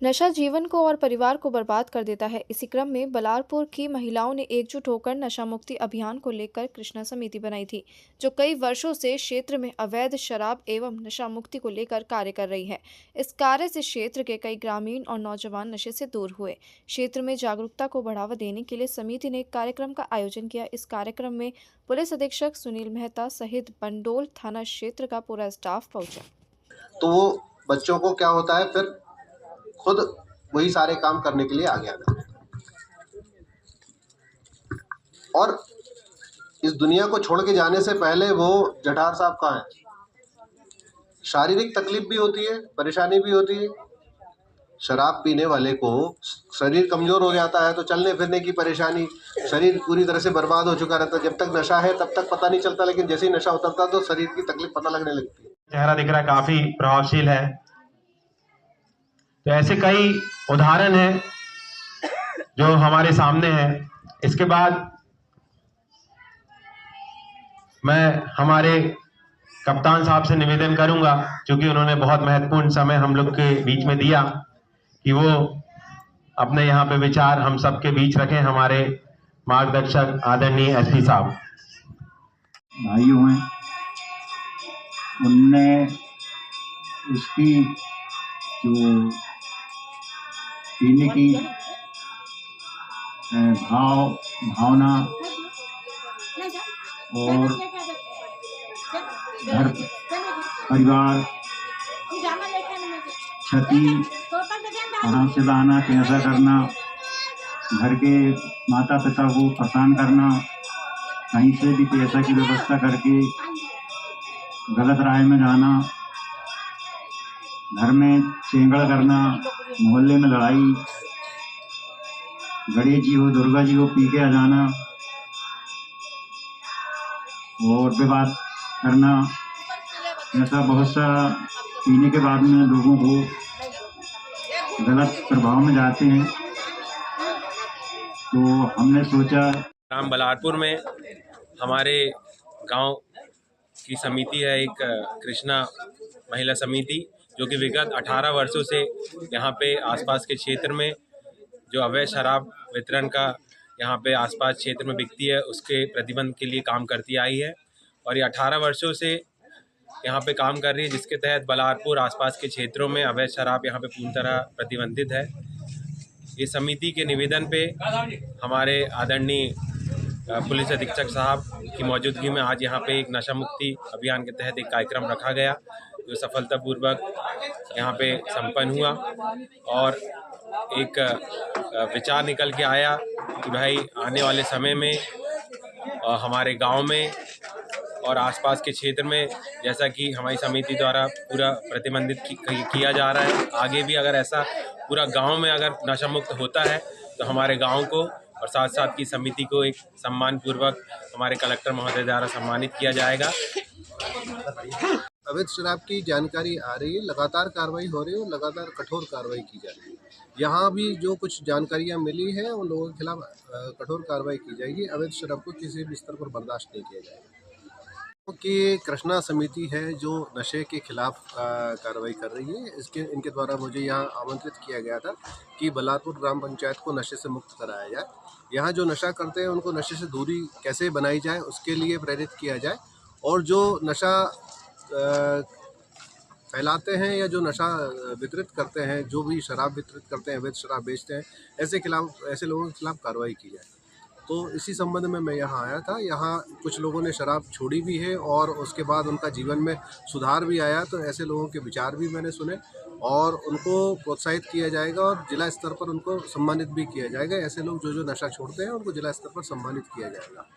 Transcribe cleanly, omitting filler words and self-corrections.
नशा जीवन को और परिवार को बर्बाद कर देता है। इसी क्रम में बलारपुर की महिलाओं ने एकजुट होकर नशा मुक्ति अभियान को लेकर कृष्णा समिति बनाई थी, जो कई वर्षों से क्षेत्र में अवैध शराब एवं नशा मुक्ति को लेकर कार्य कर रही है। इस कार्य से क्षेत्र के कई ग्रामीण और नौजवान नशे से दूर हुए। क्षेत्र में जागरूकता को बढ़ावा देने के लिए समिति ने एक कार्यक्रम का आयोजन किया। इस कार्यक्रम में पुलिस अधीक्षक सुनील मेहता सहित बंडोल थाना क्षेत्र का पूरा स्टाफ पहुंचा। तो वो बच्चों को क्या होता है, फिर खुद वही सारे काम करने के लिए आगे आ जाते हैं और इस दुनिया को छोड़ के जाने से पहले वो जठार साहब कहाँ हैं। शारीरिक तकलीफ भी होती है, परेशानी भी होती है। शराब पीने वाले को शरीर कमजोर हो जाता है तो चलने फिरने की परेशानी, शरीर पूरी तरह से बर्बाद हो चुका रहता है। जब तक नशा है तब तक पता नहीं चलता, लेकिन जैसे ही नशा उतरता तो शरीर की तकलीफ पता लगने लगती है। चेहरा दिख रहा है, काफी प्रभावशील है। तो ऐसे कई उदाहरण हैं जो हमारे सामने हैं। इसके बाद मैं हमारे कप्तान साहब से निवेदन करूंगा, क्योंकि उन्होंने बहुत महत्वपूर्ण समय हम लोग के बीच में दिया, कि वो अपने यहाँ पे विचार हम सबके बीच रखें। हमारे मार्गदर्शक आदरणीय एसपी साहब। भाइयों हैं, उनने उसकी जो पीने की भावना और घर परिवार क्षति, कहाँ से लाना, कैसा करना, घर के माता पिता को परेशान करना, कहीं से भी पैसा की व्यवस्था करके गलत राह में जाना, घर में चेंगड़ करना, मोहल्ले में लड़ाई, गणेश जी हो दुर्गा जी हो पी के आ जाना और विवाद करना, ऐसा बहुत सा पीने के बाद में लोगों को गलत प्रभाव में जाते हैं। तो हमने सोचा ग्राम बलारपुर में हमारे गांव की समिति है, एक कृष्णा महिला समिति, जो कि विगत 18 वर्षों से यहाँ पे आसपास के क्षेत्र में जो अवैध शराब वितरण का यहाँ पे आसपास क्षेत्र में बिकती है, उसके प्रतिबंध के लिए काम करती आई है। और ये 18 वर्षों से यहाँ पे काम कर रही है, जिसके तहत बलारपुर आसपास के क्षेत्रों में अवैध शराब यहाँ पे पूर्ण तरह प्रतिबंधित है। इस समिति के निवेदन पे हमारे आदरणीय पुलिस अधीक्षक साहब की मौजूदगी में आज यहाँ पे एक नशा मुक्ति अभियान के तहत एक कार्यक्रम रखा गया, जो सफलतापूर्वक यहाँ पे संपन्न हुआ। और एक विचार निकल के आया कि भाई आने वाले समय में हमारे गांव में और आसपास के क्षेत्र में, जैसा कि हमारी समिति द्वारा पूरा प्रतिबंधित किया जा रहा है, आगे भी अगर ऐसा पूरा गांव में अगर नशा मुक्त होता है तो हमारे गांव को और साथ साथ की समिति को एक सम्मान पूर्वक हमारे कलेक्टर महोदय द्वारा सम्मानित किया जाएगा। अवैध शराब की जानकारी आ रही है, लगातार कार्रवाई हो रही है और लगातार कठोर कार्रवाई की जा रही है। यहाँ भी जो कुछ जानकारियाँ मिली है उन लोगों के खिलाफ कठोर कार्रवाई की जाएगी। अवैध शराब को किसी भी स्तर पर बर्दाश्त नहीं किया जाएगा। कि कृष्णा समिति है जो नशे के खिलाफ कार्रवाई कर रही है, इनके द्वारा मुझे यहाँ आमंत्रित किया गया था कि बलारपुर ग्राम पंचायत को नशे से मुक्त कराया जाए। यहाँ जो नशा करते हैं उनको नशे से दूरी कैसे बनाई जाए उसके लिए प्रेरित किया जाए, और जो नशा फैलाते हैं या जो नशा वितरित करते हैं, जो भी शराब वितरित करते हैं, अवैध शराब बेचते हैं, ऐसे लोगों के खिलाफ कार्रवाई की जाए। तो इसी संबंध में मैं यहाँ आया था। यहाँ कुछ लोगों ने शराब छोड़ी भी है और उसके बाद उनका जीवन में सुधार भी आया, तो ऐसे लोगों के विचार भी मैंने सुने और उनको प्रोत्साहित किया जाएगा और जिला स्तर पर उनको सम्मानित भी किया जाएगा। ऐसे लोग जो नशा छोड़ते हैं उनको जिला स्तर पर सम्मानित किया जाएगा।